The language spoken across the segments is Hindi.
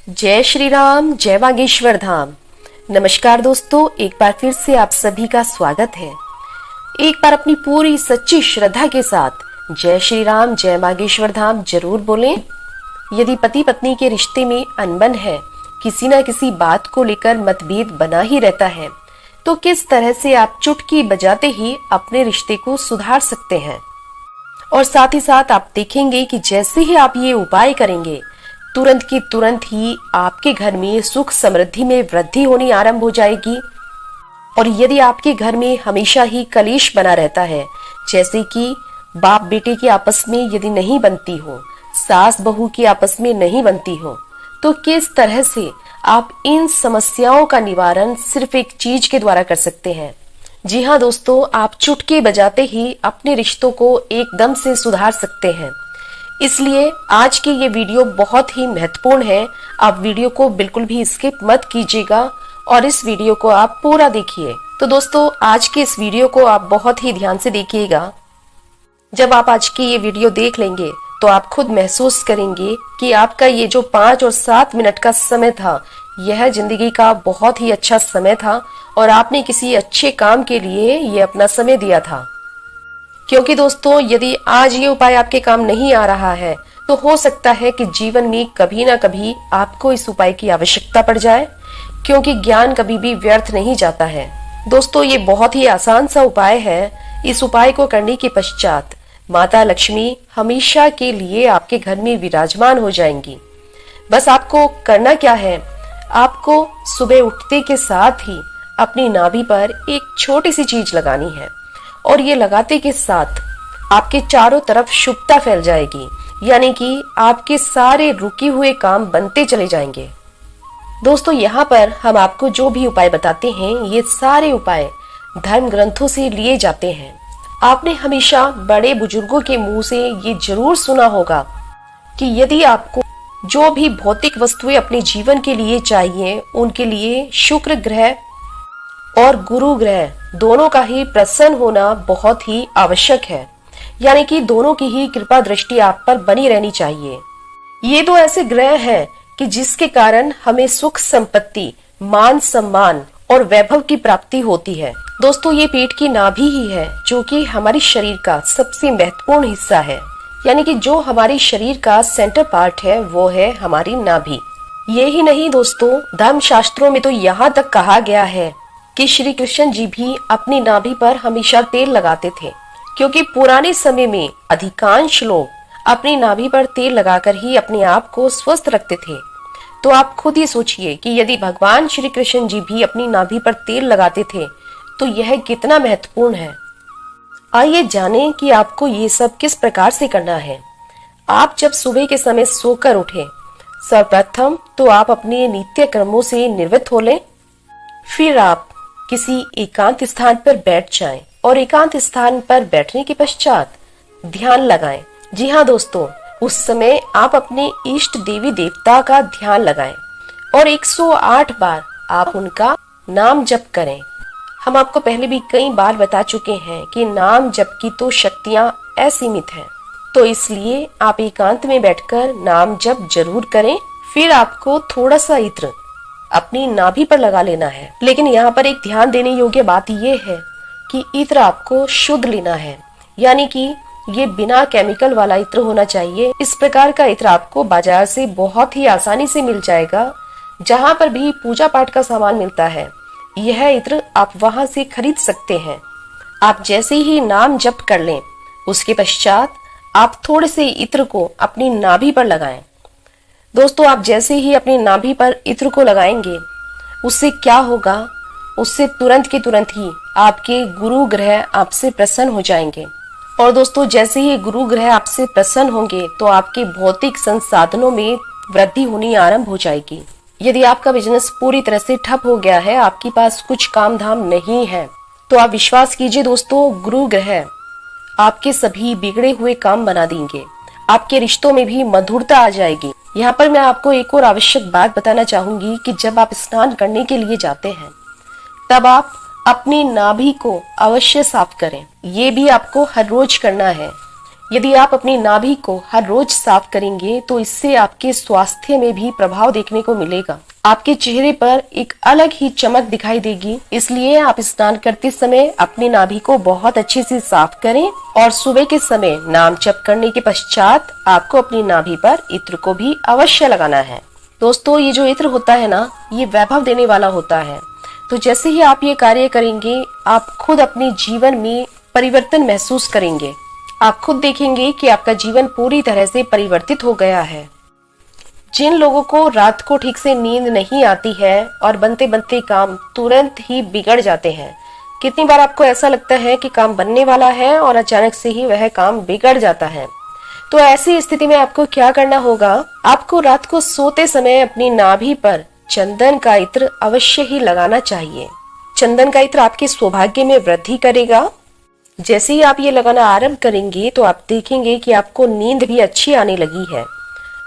जय श्री राम, जय बागेश्वर धाम। नमस्कार दोस्तों, एक बार फिर से आप सभी का स्वागत है। एक बार अपनी पूरी सच्ची श्रद्धा के साथ जय श्री राम, जय बागेश्वर धाम जरूर बोलें। यदि पति पत्नी के रिश्ते में अनबन है, किसी न किसी बात को लेकर मतभेद बना ही रहता है, तो किस तरह से आप चुटकी बजाते ही अपने रिश्ते को सुधार सकते हैं। और साथ ही साथ आप देखेंगे कि जैसे ही आप ये उपाय करेंगे, तुरंत की तुरंत ही आपके घर में सुख समृद्धि में वृद्धि होनी आरंभ हो जाएगी। और यदि आपके घर में हमेशा ही कलेश बना रहता है, जैसे कि बाप बेटे की आपस में यदि नहीं बनती हो, सास बहू की आपस में नहीं बनती हो, तो किस तरह से आप इन समस्याओं का निवारण सिर्फ एक चीज के द्वारा कर सकते हैं। जी हाँ दोस्तों, आप चुटकी बजाते ही अपने रिश्तों को एकदम से सुधार सकते हैं। इसलिए आज की ये वीडियो बहुत ही महत्वपूर्ण है। आप वीडियो को बिल्कुल भी स्किप मत कीजिएगा और इस वीडियो को आप पूरा देखिए। तो दोस्तों, आज के इस वीडियो को आप बहुत ही ध्यान से देखिएगा। जब आप आज की ये वीडियो देख लेंगे तो आप खुद महसूस करेंगे कि आपका ये जो 5 और 7 मिनट का समय था, यह जिंदगी का बहुत ही अच्छा समय था और आपने किसी अच्छे काम के लिए ये अपना समय दिया था। क्योंकि दोस्तों, यदि आज ये उपाय आपके काम नहीं आ रहा है, तो हो सकता है कि जीवन में कभी ना कभी आपको इस उपाय की आवश्यकता पड़ जाए, क्योंकि ज्ञान कभी भी व्यर्थ नहीं जाता है। दोस्तों, ये बहुत ही आसान सा उपाय है। इस उपाय को करने के पश्चात माता लक्ष्मी हमेशा के लिए आपके घर में विराजमान हो जाएंगी। बस आपको करना क्या है, आपको सुबह उठते के साथ ही अपनी नाभि पर एक छोटी सी चीज लगानी है और ये लगाते के साथ आपके चारों तरफ शुभता फैल जाएगी, यानी कि आपके सारे रुके हुए काम बनते चले जाएंगे। दोस्तों, यहाँ पर हम आपको जो भी उपाय बताते हैं, ये सारे उपाय धर्म ग्रंथों से लिए जाते हैं। आपने हमेशा बड़े बुजुर्गों के मुंह से ये जरूर सुना होगा कि यदि आपको जो भी भौतिक वस्तुएं अपने जीवन के लिए चाहिए, उनके लिए शुक्र ग्रह और गुरु ग्रह दोनों का ही प्रसन्न होना बहुत ही आवश्यक है, यानी कि दोनों की ही कृपा दृष्टि आप पर बनी रहनी चाहिए। ये दो ऐसे ग्रह हैं कि जिसके कारण हमें सुख संपत्ति, मान सम्मान और वैभव की प्राप्ति होती है। दोस्तों, ये पेट की नाभि ही है जो कि हमारे शरीर का सबसे महत्वपूर्ण हिस्सा है, यानी कि जो हमारे शरीर का सेंटर पार्ट है वो है हमारी नाभि। ये ही नहीं दोस्तों, धर्म शास्त्रों में तो यहाँ तक कहा गया है कि श्री कृष्ण जी भी अपनी नाभि पर हमेशा तेल लगाते थे, क्योंकि पुराने समय में अधिकांश लोग अपनी नाभि पर तेल लगाकर ही अपने आप को स्वस्थ रखते थे। तो आप खुद ही सोचिए कि यदि भगवान श्री कृष्ण जी भी अपनी नाभि पर तेल लगाते थे, तो यह कितना महत्वपूर्ण है। आइए जानें कि आपको ये सब किस प्रकार से करना है। आप जब सुबह के समय सोकर उठे, सर्वप्रथम तो आप अपने नित्य कर्मों से निवृत्त हो लें। फिर आप किसी एकांत स्थान पर बैठ जाएं और एकांत स्थान पर बैठने के पश्चात ध्यान लगाएं। जी हाँ दोस्तों, उस समय आप अपने इष्ट देवी देवता का ध्यान लगाएं और 108 बार आप उनका नाम जप करें। हम आपको पहले भी कई बार बता चुके हैं कि नाम जप की तो शक्तियां असीमित हैं, तो इसलिए आप एकांत में बैठकर नाम जप जरूर करें। फिर आपको थोड़ा सा इत्र अपनी नाभि पर लगा लेना है, लेकिन यहाँ पर एक ध्यान देने योग्य बात यह है कि इत्र आपको शुद्ध लेना है, यानी कि ये बिना केमिकल वाला इत्र होना चाहिए। इस प्रकार का इत्र आपको बाजार से बहुत ही आसानी से मिल जाएगा। जहाँ पर भी पूजा पाठ का सामान मिलता है, यह इत्र आप वहां से खरीद सकते हैं। आप जैसे ही नाम जप कर लें, उसके पश्चात आप थोड़े से इत्र को अपनी नाभि पर लगाएं। दोस्तों, आप जैसे ही अपनी नाभि पर इत्र को लगाएंगे, उससे क्या होगा, उससे तुरंत के तुरंत ही आपके गुरु ग्रह आपसे प्रसन्न हो जाएंगे। और दोस्तों, जैसे ही गुरु ग्रह आपसे प्रसन्न होंगे तो आपके भौतिक संसाधनों में वृद्धि होनी आरंभ हो जाएगी। यदि आपका बिजनेस पूरी तरह से ठप हो गया है, आपके पास कुछ काम धाम नहीं है, तो आप विश्वास कीजिए दोस्तों, गुरु ग्रह आपके सभी बिगड़े हुए काम बना देंगे। आपके रिश्तों में भी मधुरता आ जाएगी। यहाँ पर मैं आपको एक और आवश्यक बात बताना चाहूंगी कि जब आप स्नान करने के लिए जाते हैं, तब आप अपनी नाभि को अवश्य साफ करें। ये भी आपको हर रोज करना है। यदि आप अपनी नाभि को हर रोज साफ करेंगे तो इससे आपके स्वास्थ्य में भी प्रभाव देखने को मिलेगा। आपके चेहरे पर एक अलग ही चमक दिखाई देगी। इसलिए आप स्नान करते समय अपनी नाभि को बहुत अच्छे से साफ करें और सुबह के समय नाम जप करने के पश्चात आपको अपनी नाभि पर इत्र को भी अवश्य लगाना है। दोस्तों, ये जो इत्र होता है ना, ये वैभव देने वाला होता है। तो जैसे ही आप ये कार्य करेंगे, आप खुद अपने जीवन में परिवर्तन महसूस करेंगे। आप खुद देखेंगे कि आपका जीवन पूरी तरह से परिवर्तित हो गया है। जिन लोगों को रात को ठीक से नींद नहीं आती है और बनते बनते काम तुरंत ही बिगड़ जाते हैं, कितनी बार आपको ऐसा लगता है कि काम बनने वाला है और अचानक से ही वह काम बिगड़ जाता है। तो ऐसी स्थिति में आपको क्या करना होगा? आपको रात को सोते समय अपनी नाभि पर चंदन का इत्र अवश्य ही लगाना चाहिए। चंदन का इत्र आपके सौभाग्य में वृद्धि करेगा। जैसे ही आप ये लगाना आरंभ करेंगे तो आप देखेंगे कि आपको नींद भी अच्छी आने लगी है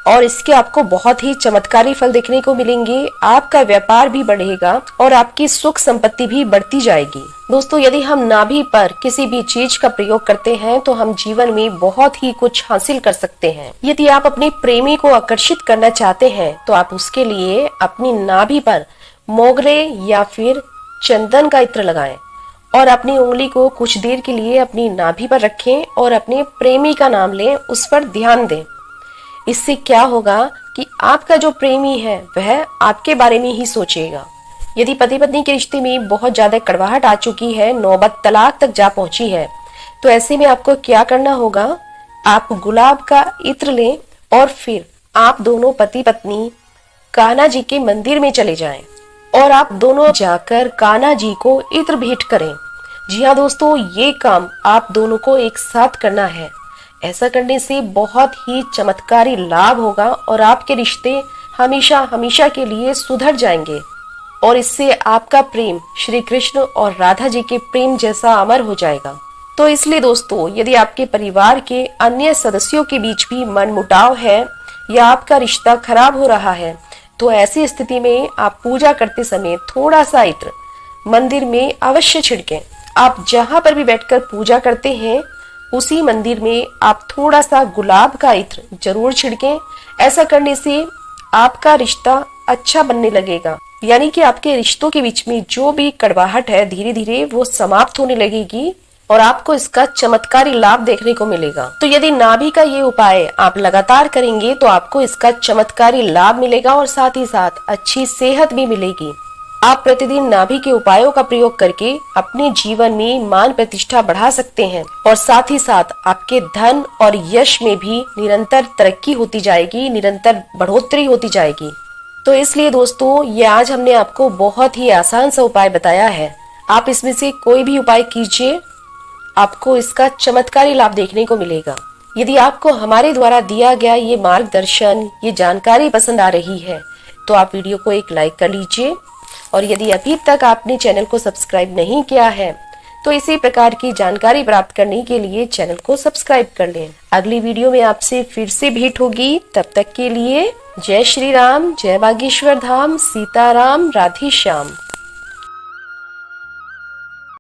और इसके आपको बहुत ही चमत्कारी फल देखने को मिलेंगे। आपका व्यापार भी बढ़ेगा और आपकी सुख संपत्ति भी बढ़ती जाएगी। दोस्तों, यदि हम नाभि पर किसी भी चीज का प्रयोग करते हैं तो हम जीवन में बहुत ही कुछ हासिल कर सकते हैं। यदि आप अपने प्रेमी को आकर्षित करना चाहते हैं तो आप उसके लिए अपनी नाभि पर मोगरे या फिर चंदन का इत्र लगाएं और अपनी उंगली को कुछ देर के लिए अपनी नाभि पर रखें और अपने प्रेमी का नाम लें, उस पर ध्यान दें। इससे क्या होगा कि आपका जो प्रेमी है वह आपके बारे में ही सोचेगा। यदि पति पत्नी के रिश्ते में बहुत ज्यादा कड़वाहट आ चुकी है, नौबत तलाक तक जा पहुंची है, तो ऐसे में आपको क्या करना होगा? आप गुलाब का इत्र लें और फिर आप दोनों पति पत्नी कान्हा जी के मंदिर में चले जाएं और आप दोनों जाकर कान्हा जी को इत्र भेंट करें। जी हाँ दोस्तों, ये काम आप दोनों को एक साथ करना है। ऐसा करने से बहुत ही चमत्कारी लाभ होगा और आपके रिश्ते हमेशा हमेशा के लिए सुधर जाएंगे और इससे आपका प्रेम श्री कृष्ण और राधा जी के प्रेम जैसा अमर हो जाएगा। तो इसलिए दोस्तों, यदि आपके परिवार के अन्य सदस्यों के बीच भी मनमुटाव है या आपका रिश्ता खराब हो रहा है, तो ऐसी स्थिति में आप पूजा करते समय थोड़ा सा इत्र मंदिर में अवश्य छिड़कें। आप जहां पर भी बैठकर पूजा करते हैं उसी मंदिर में आप थोड़ा सा गुलाब का इत्र जरूर छिड़कें। ऐसा करने से आपका रिश्ता अच्छा बनने लगेगा, यानी कि आपके रिश्तों के बीच में जो भी कड़वाहट है धीरे धीरे वो समाप्त होने लगेगी और आपको इसका चमत्कारी लाभ देखने को मिलेगा। तो यदि नाभि का ये उपाय आप लगातार करेंगे तो आपको इसका चमत्कारी लाभ मिलेगा और साथ ही साथ अच्छी सेहत भी मिलेगी। आप प्रतिदिन नाभि के उपायों का प्रयोग करके अपने जीवन में मान प्रतिष्ठा बढ़ा सकते हैं और साथ ही साथ आपके धन और यश में भी निरंतर तरक्की होती जाएगी, निरंतर बढ़ोतरी होती जाएगी। तो इसलिए दोस्तों, ये आज हमने आपको बहुत ही आसान सा उपाय बताया है। आप इसमें से कोई भी उपाय कीजिए, आपको इसका चमत्कारी लाभ देखने को मिलेगा। यदि आपको हमारे द्वारा दिया गया ये मार्गदर्शन, ये जानकारी पसंद आ रही है तो आप वीडियो को एक लाइक कर लीजिए और यदि अभी तक आपने चैनल को सब्सक्राइब नहीं किया है तो इसी प्रकार की जानकारी प्राप्त करने के लिए चैनल को सब्सक्राइब कर लें। अगली वीडियो में आपसे फिर से भेंट होगी। तब तक के लिए जय श्री राम, जय बागेश्वर धाम, सीताराम, राधे श्याम।